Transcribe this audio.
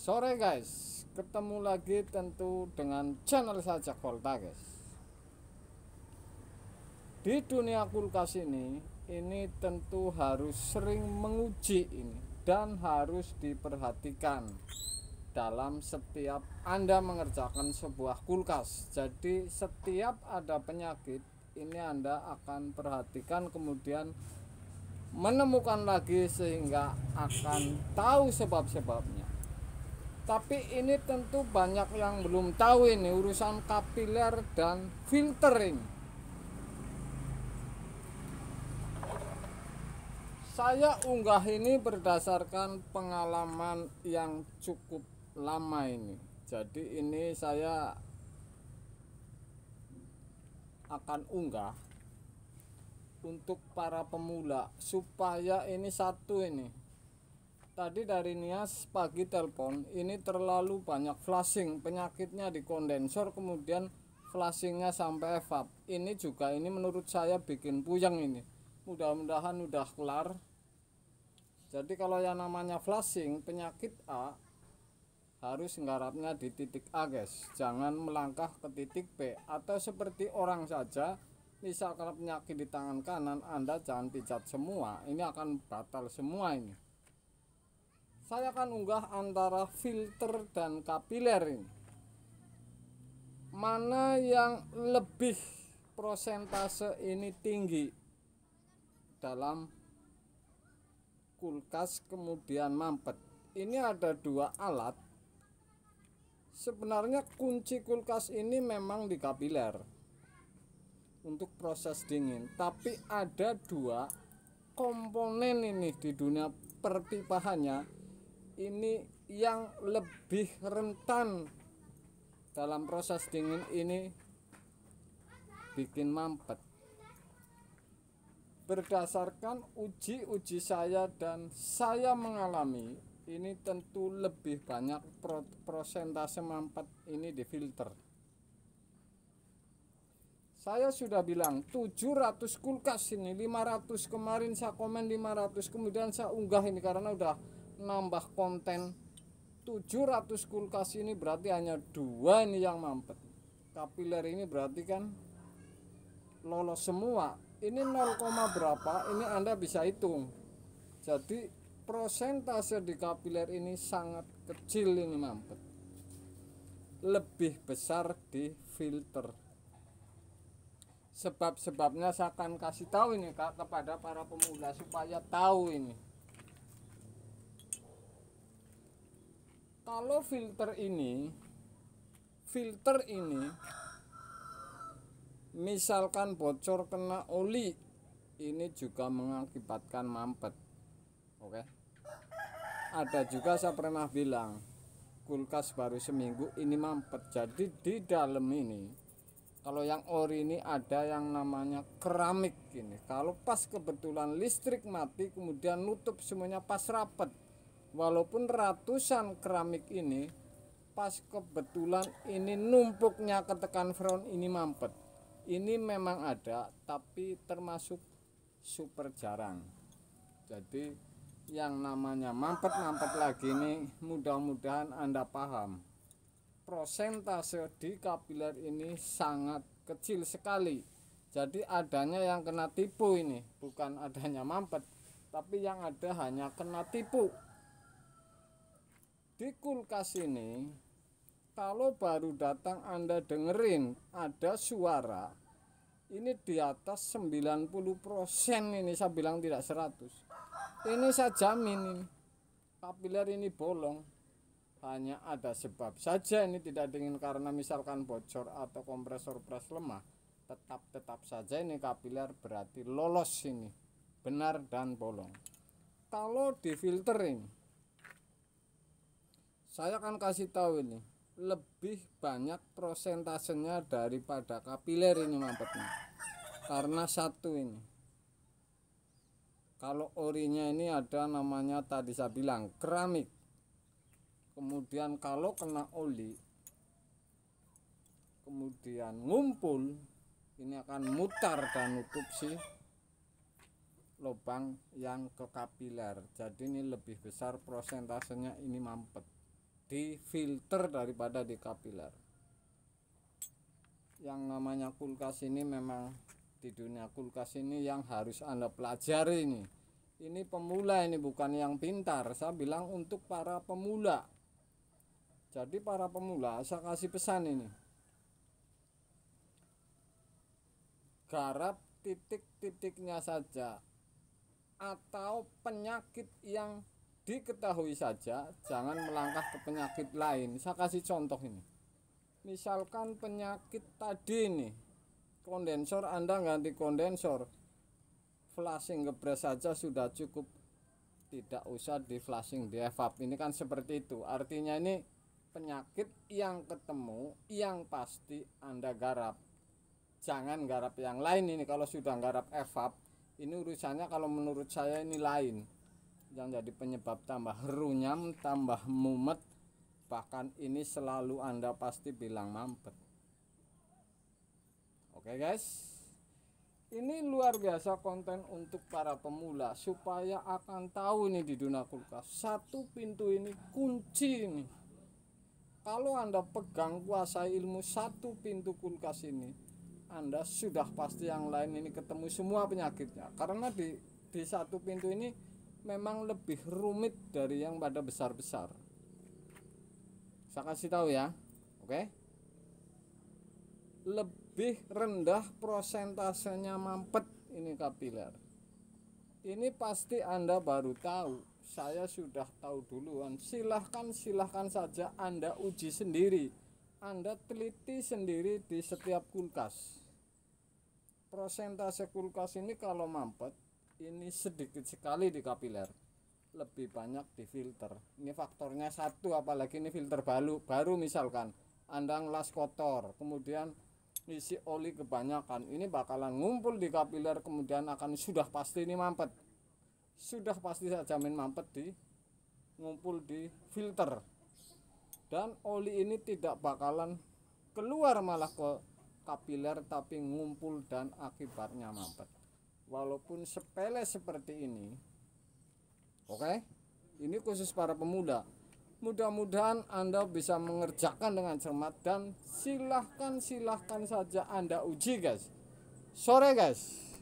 Sore guys, ketemu lagi tentu dengan channel Sajak Volta guys. Di dunia kulkas ini tentu harus sering menguji ini dan harus diperhatikan dalam setiap Anda mengerjakan sebuah kulkas. Jadi setiap ada penyakit ini Anda akan perhatikan, kemudian menemukan lagi sehingga akan tahu sebab-sebabnya. Tapi ini tentu banyak yang belum tahu ini urusan kapiler dan filtering. Saya unggah ini berdasarkan pengalaman yang cukup lama ini. Jadi ini saya akan unggah untuk para pemula supaya ini satu ini. Tadi dari Nias pagi telepon, ini terlalu banyak flashing, penyakitnya di kondensor, kemudian flashingnya sampai evap. Ini juga ini menurut saya bikin puyeng ini. Mudah-mudahan udah kelar. Jadi kalau yang namanya flashing penyakit A harus nggarapnya di titik A guys, jangan melangkah ke titik B. Atau seperti orang saja, misal kalau penyakit di tangan kanan Anda jangan pijat semua, ini akan batal semua ini. Saya akan unggah antara filter dan kapiler ini. Mana yang lebih prosentase ini tinggi dalam kulkas kemudian mampet. Ini ada dua alat. Sebenarnya kunci kulkas ini memang di kapiler untuk proses dingin. Tapi ada dua komponen ini di dunia perpipahannya ini yang lebih rentan dalam proses dingin ini bikin mampet. Berdasarkan uji saya dan saya mengalami, ini tentu lebih banyak prosentase mampet ini di filter. Saya sudah bilang 700 kulkas ini, 500 kemarin saya komen 500, kemudian saya unggah ini karena udah nambah konten. 700 kulkas ini berarti hanya dua ini yang mampet. Kapiler ini berarti kan lolos semua. Ini 0, berapa ini Anda bisa hitung. Jadi prosentase di kapiler ini sangat kecil ini mampet. Lebih besar di filter. Sebab-sebabnya saya akan kasih tahu ini Kak kepada para pemula supaya tahu ini. Kalau filter ini misalkan bocor kena oli, ini juga mengakibatkan mampet. Oke. Ada juga saya pernah bilang kulkas baru seminggu ini mampet. Jadi di dalam ini kalau yang ori ini ada yang namanya keramik ini. Kalau pas kebetulan listrik mati kemudian nutup semuanya pas rapet, walaupun ratusan keramik ini pas kebetulan ini numpuknya ketekan front ini mampet. Ini memang ada tapi termasuk super jarang. Jadi yang namanya mampet lagi ini mudah-mudahan Anda paham. Prosentase di kapiler ini sangat kecil sekali. Jadi adanya yang kena tipu ini, bukan adanya mampet, tapi yang ada hanya kena tipu. Di kulkas ini kalau baru datang Anda dengerin ada suara ini di atas 90% ini, saya bilang tidak 100. Ini saya jamin ini kapiler ini bolong. Hanya ada sebab saja ini tidak dingin karena misalkan bocor atau kompresor pres lemah, tetap saja ini kapiler berarti lolos ini benar dan bolong. Kalau di filter ini saya akan kasih tahu ini lebih banyak prosentasenya daripada kapiler ini mampetnya. Karena satu ini, kalau orinya ini ada namanya tadi saya bilang keramik. Kemudian kalau kena oli kemudian ngumpul, ini akan mutar dan nutup si lubang yang ke kapiler. Jadi ini lebih besar prosentasenya ini mampet. di filter daripada di kapiler. Yang namanya kulkas ini memang di dunia kulkas ini yang harus Anda pelajari ini. Ini pemula, ini bukan yang pintar. Saya bilang untuk para pemula. Jadi para pemula saya kasih pesan ini. Garap titik-titiknya saja atau penyakit yang diketahui saja, jangan melangkah ke penyakit lain. Saya kasih contoh ini. Misalkan penyakit tadi nih, kondensor Anda ganti kondensor, flashing gebres saja sudah cukup, tidak usah di flashing di evap. Ini kan seperti itu. Artinya ini penyakit yang ketemu, yang pasti Anda garap. Jangan garap yang lain ini. Kalau sudah garap evap, ini urusannya kalau menurut saya ini lain. Yang jadi penyebab tambah runyam, tambah mumet, bahkan ini selalu Anda pasti bilang mampet. Oke guys, ini luar biasa konten untuk para pemula supaya akan tahu nih di dunia kulkas. Satu pintu ini kunci ini. Kalau Anda pegang kuasai ilmu satu pintu kulkas ini, Anda sudah pasti yang lain ini ketemu semua penyakitnya. Karena di satu pintu ini memang lebih rumit dari yang pada besar-besar. Saya kasih tahu ya, oke? Lebih rendah prosentasenya mampet ini kapiler. Ini pasti Anda baru tahu. Saya sudah tahu duluan. Silahkan saja Anda uji sendiri. Anda teliti sendiri di setiap kulkas. Prosentase kulkas ini kalau mampet ini sedikit sekali di kapiler, lebih banyak di filter. Ini faktornya satu, apalagi ini filter baru misalkan Anda ngelas kotor, kemudian isi oli kebanyakan, ini bakalan ngumpul di kapiler, kemudian akan sudah pasti ini mampet. Sudah pasti saya jamin mampet di ngumpul di filter. Dan oli ini tidak bakalan keluar malah ke kapiler, tapi ngumpul dan akibatnya mampet. Walaupun sepele seperti ini, oke, ini khusus para pemuda. Mudah-mudahan Anda bisa mengerjakan dengan cermat dan silahkan saja Anda uji guys. Sore guys.